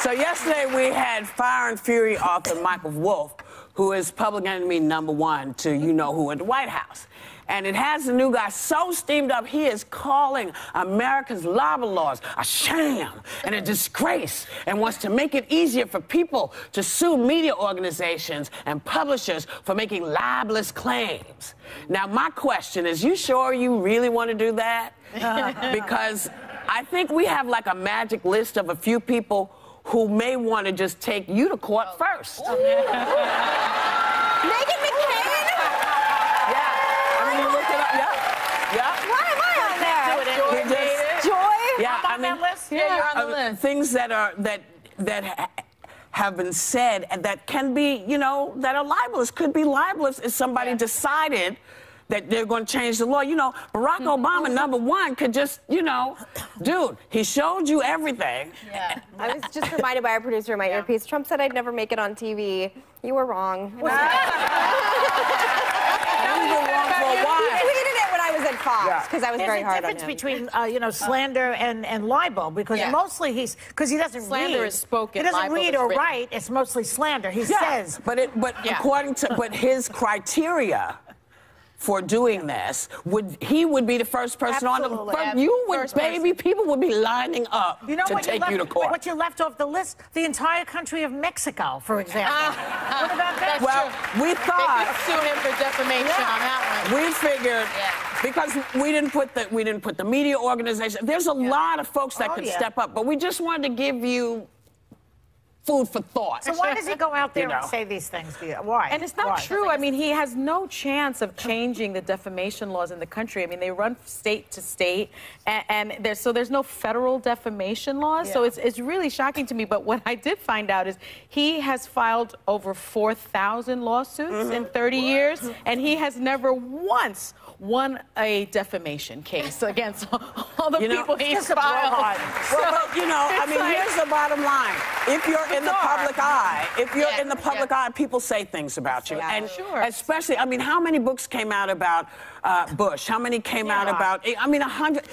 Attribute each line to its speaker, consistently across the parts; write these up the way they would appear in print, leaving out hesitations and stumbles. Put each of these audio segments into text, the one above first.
Speaker 1: So yesterday we had Fire and Fury author Michael Wolff, who is public enemy #1 to you-know-who at the White House. And it has the new guy so steamed up, he is calling America's libel laws a sham and a disgrace and wants to make it easier for people to sue media organizations and publishers for making libelous claims. Now, my question is, you sure you really want to do that? Because I think we have like a magic list of a few people who may want to just take you to court first.
Speaker 2: Yeah, you're on the list.
Speaker 1: Things that have been said and that can be, that are libelous, could be libelous if somebody decided that they're going to change the law. Barack Obama, #1, could just, dude, he showed you everything.
Speaker 3: Yeah. I was just reminded by our producer in my earpiece, Trump said I'd never make it on TV. You were wrong. You were wrong for a while. He tweeted it when I was at Fox, because I was very hard on him.
Speaker 4: There's a difference between, slander and libel, because mostly because he doesn't
Speaker 2: slander
Speaker 4: read.
Speaker 2: is spoken.
Speaker 4: He doesn't read or
Speaker 2: written.
Speaker 4: write. It's mostly slander. He says.
Speaker 1: But according to his criteria for doing this, he would be the first person on the people would be lining up to take you to court.
Speaker 4: What you left off the list, the entire country of Mexico, for example. What about that?
Speaker 1: Well, we thought
Speaker 2: sue him for defamation on that one.
Speaker 1: We figured because we didn't put the media organization. There's a lot of folks that could step up, but we just wanted to give you food for thought.
Speaker 4: So why does he go out there and say these things? Why?
Speaker 2: And it's not true. I mean, he has no chance of changing the defamation laws in the country. I mean, they run state to state, and there's no federal defamation laws. So it's really shocking to me. But what I did find out is he has filed over 4,000 lawsuits in 30 years, and he has never once won a defamation case against all the people he's filed.
Speaker 1: Well, I mean, here's the bottom line. If you're in the public eye, people say things about you. And especially, I mean, how many books came out about Bush? How many came out about, 100,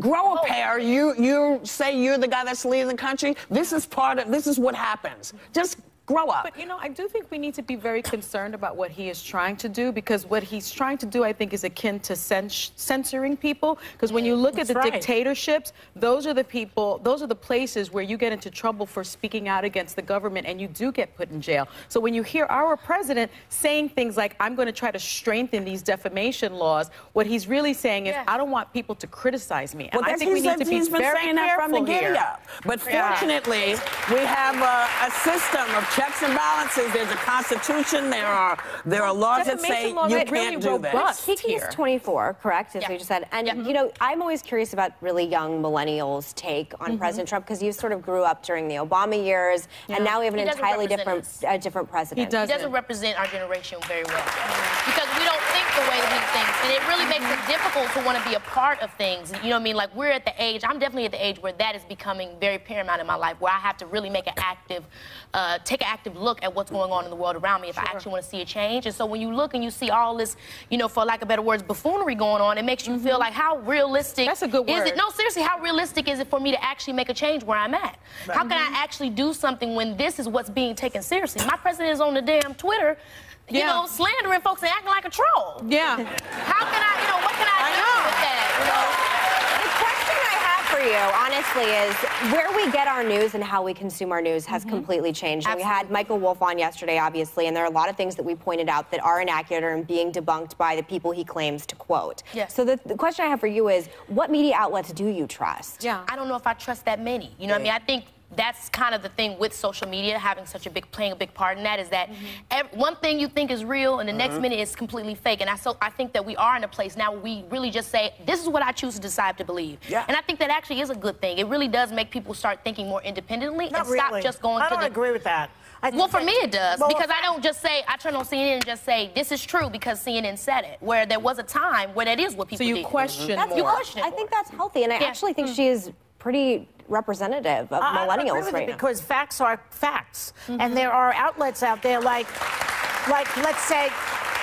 Speaker 1: grow a pair. You say you're the guy that's leading the country. This is what happens. Just grow up.
Speaker 2: But, I do think we need to be very concerned about what he is trying to do, because what he's trying to do, I think, is akin to censoring people. Because when you look at the dictatorships, those are the places where you get into trouble for speaking out against the government, and you do get put in jail. So when you hear our president saying things like, I'm going to try to strengthen these defamation laws, what he's really saying is, I don't want people to criticize me. And I think we need to be very careful here.
Speaker 1: But fortunately, we have a system of checks and balances. There's a constitution. There are laws that say you can't do this.
Speaker 3: Kiki is 24, correct? As we just said. And I'm always curious about really young millennials' take on President Trump, because you sort of grew up during the Obama years, and now we have an entirely different president.
Speaker 5: He doesn't represent our generation very well, because we don't think the way that he thinks, and it really makes it difficult to want to be a part of things. You know what I mean? Like, we're at the age. I'm definitely at the age where that is becoming very paramount in my life, where I have to really make an active, take an active look at what's going on in the world around me if I actually want to see a change. And so when you look and you see all this, for lack of better words, buffoonery going on, it makes you feel like, how realistic
Speaker 2: is it?
Speaker 5: No, seriously, how realistic is it for me to actually make a change where I'm at? How can I actually do something when this is what's being taken seriously? My president is on the damn Twitter, slandering folks and acting like a troll.
Speaker 2: Yeah.
Speaker 5: How can I, what can I do with that?
Speaker 3: For you, honestly, is where we get our news and how we consume our news has completely changed. And we had Michael Wolff on yesterday, obviously, and there are a lot of things that we pointed out that are inaccurate or being debunked by the people he claims to quote.
Speaker 5: Yes.
Speaker 3: So the question I have for you is, what media outlets do you trust?
Speaker 5: Yeah, I don't know if I trust that many. You know what I mean? I think that's kind of the thing with social media, having playing a big part in that, is that one thing you think is real and the next minute is completely fake. And I think that we are in a place now where we really just say, this is what I choose to decide to believe. Yeah. And I think that actually is a good thing. It really does make people start thinking more independently and stop just going to the...
Speaker 4: I don't agree with that.
Speaker 5: Well, for me it does, because I don't just say, I turn on CNN and just say, this is true because CNN said it, where there was a time where that is what people did.
Speaker 2: So you question more.
Speaker 3: You question it more. I think that's healthy, and I actually think she is pretty representative of millennials right now.
Speaker 4: Because facts are facts, and there are outlets out there like let's say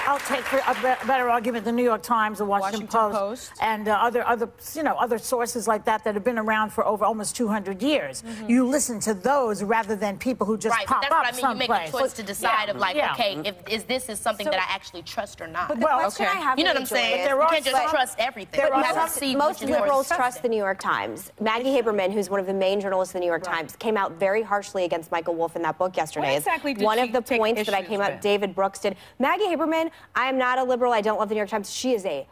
Speaker 4: I'll take for a better argument the New York Times, the Washington Post, and other sources like that have been around for over almost 200 years. You listen to those rather than people who just pop
Speaker 5: that's
Speaker 4: up
Speaker 5: what I mean. You make a choice to decide of like, okay, if this is something that I actually trust or not.
Speaker 3: But the question I have,
Speaker 5: you know what I'm saying? You can't just trust everything.
Speaker 3: Most liberals trust the New York Times. Maggie Haberman, who's one of the main journalists of the New York Times, came out very harshly against Michael Wolff in that book yesterday.
Speaker 2: What exactly did
Speaker 3: one
Speaker 2: she
Speaker 3: of the
Speaker 2: take
Speaker 3: points that I came out, David Brooks did. Maggie Haberman, I am not a liberal. I don't love the New York Times. She is a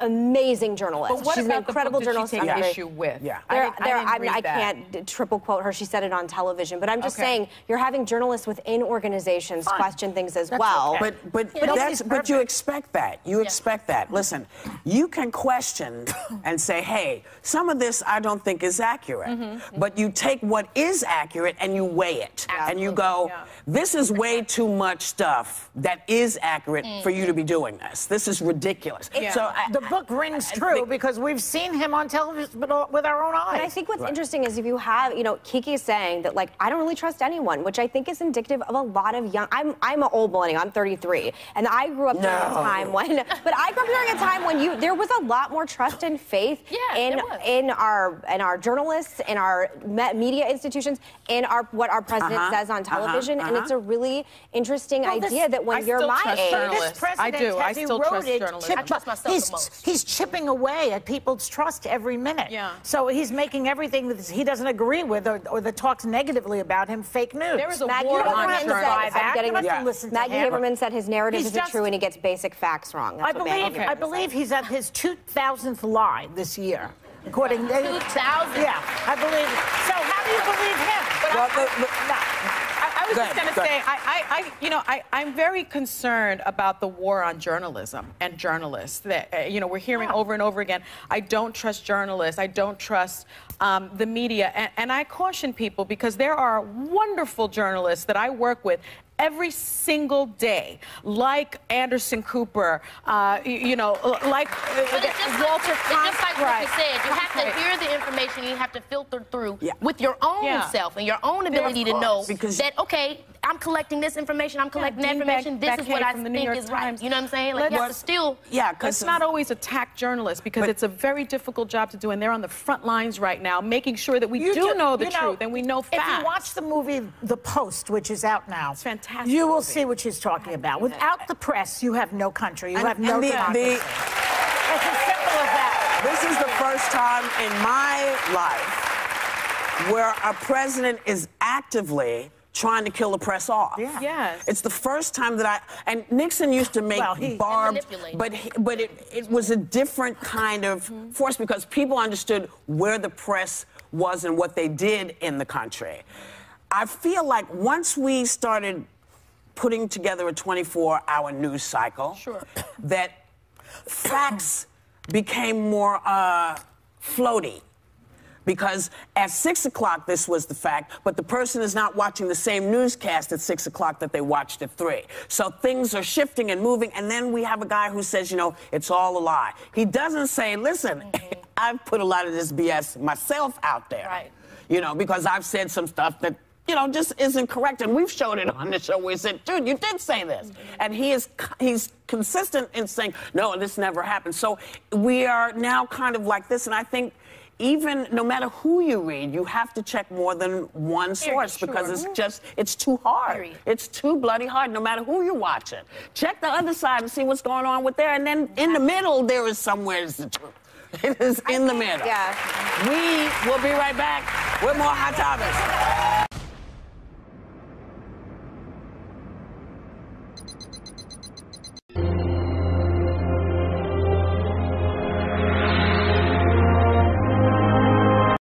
Speaker 3: amazing journalist.
Speaker 2: But what
Speaker 3: She's an
Speaker 2: about
Speaker 3: incredible
Speaker 2: the book
Speaker 3: journalist.
Speaker 2: did she take issue with?
Speaker 1: Yeah.
Speaker 3: I can't triple quote her. She said it on television. But I'm just saying, you're having journalists within organizations question things as well.
Speaker 1: Okay. But you expect that. You expect that. Listen, you can question and say, hey, some of this I don't think is accurate. But you take what is accurate and you weigh it. And you go, this is way too much stuff that is accurate for you to be doing this. This is ridiculous. So
Speaker 4: the book rings true because we've seen him on television with our own eyes.
Speaker 3: But I think what's interesting is if you have, Kiki is saying that, like, I don't really trust anyone, which I think is indicative of a lot of young. I'm an old millennial. I'm 33, and I grew up during a time when, there was a lot more trust and faith in our journalists, in our media institutions, in what our president says on television, and it's a really interesting idea that when you're my age,
Speaker 4: this president
Speaker 2: I still trust journalists.
Speaker 5: I trust myself the most.
Speaker 4: He's chipping away at people's trust every minute. So he's making everything that he doesn't agree with or that talks negatively about him fake news.
Speaker 2: There is a war on
Speaker 4: journalists.
Speaker 3: Maggie Haberman said his narrative isn't true and he gets basic facts wrong. That's
Speaker 4: I believe he's at his 2000th lie this year. According to
Speaker 5: 2000.
Speaker 4: Yeah, I believe. So how do you believe him?
Speaker 2: I was just going to say, I'm very concerned about the war on journalism and journalists. That we're hearing over and over again. I don't trust journalists. I don't trust the media, and I caution people because there are wonderful journalists that I work with every single day, like Anderson Cooper, like Walter Cronkite.
Speaker 5: It's just like what you said. You have to hear the information. You have to filter through with your own self and your own ability to know that, okay, I'm collecting this information. I'm collecting that information. This is what I think is right. You know what I'm saying? Like, you have to still...
Speaker 2: Let's not always attack journalists because it's a very difficult job to do, and they're on the front lines right now, making sure that we do know the truth and we know facts.
Speaker 4: If you watch the movie The Post, which is out now,
Speaker 2: it's fantastic.
Speaker 4: You will see what she's talking about. Without the press, you have no country. You have no democracy. It's as simple as that.
Speaker 1: This is the first time in my life where a president is actively trying to kill the press off.
Speaker 2: Yes.
Speaker 1: It's the first time that and Nixon used to make barbed, but it was a different kind of force because people understood where the press was and what they did in the country. I feel like once we started putting together a 24-hour news cycle, that facts became more floaty. Because at 6 o'clock, this was the fact, but the person is not watching the same newscast at 6 o'clock that they watched at 3. So things are shifting and moving, and then we have a guy who says, it's all a lie. He doesn't say, listen, I've put a lot of this BS myself out there. Right. Because I've said some stuff that, just isn't correct. And we've showed it on the show where he said, dude, you did say this. And he's consistent in saying, no, this never happened. So we are now kind of like this, and I think even no matter who you read, you have to check more than one source because it's too hard. It's too bloody hard, no matter who you're watching. Check the other side and see what's going on with there, and then in the middle, there is somewhere is the truth. It is in the middle. We will be right back with more Hot Topics.